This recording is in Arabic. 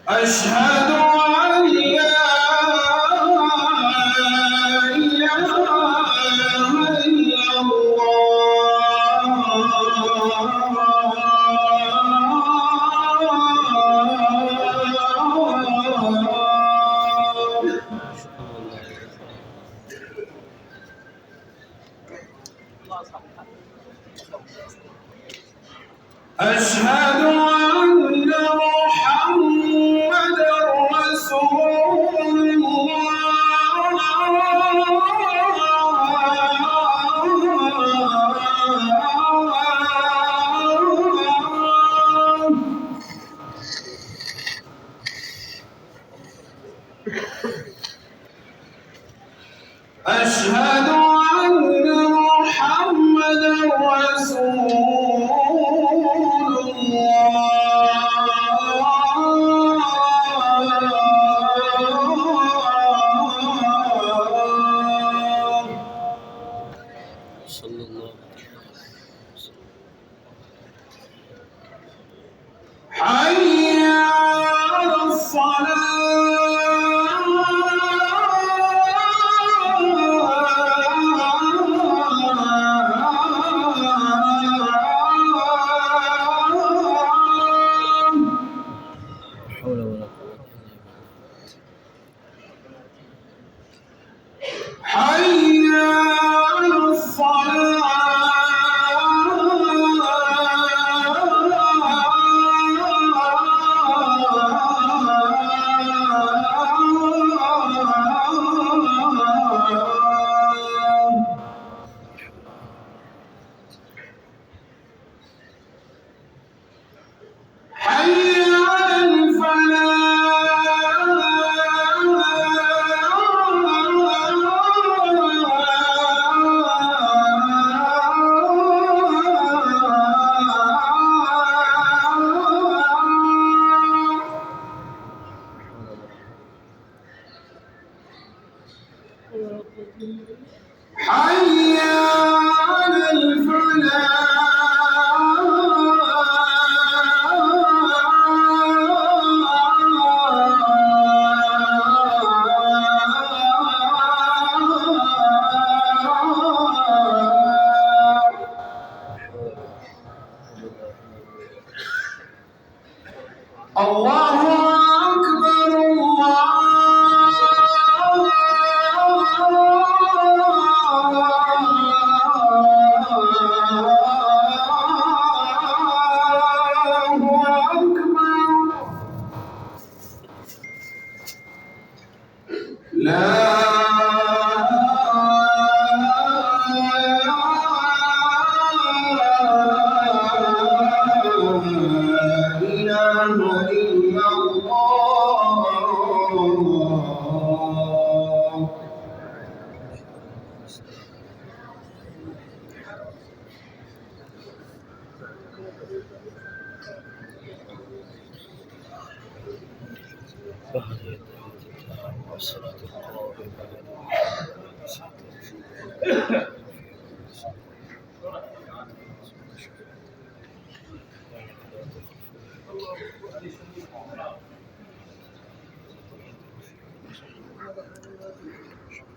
أشهد أن لا إله إلا أشهد أن محمدًا رسول أشهد أن محمدًا رسول صلى الله عليه وسلم. حي على حول ولا قوة إلا بالله. حي على حي على حي على الله أكبر الله أكبر لا إله إلا الله فهذه الدعوة التامة والصلاة القائمة على محمد صلى الله عليه وسلم.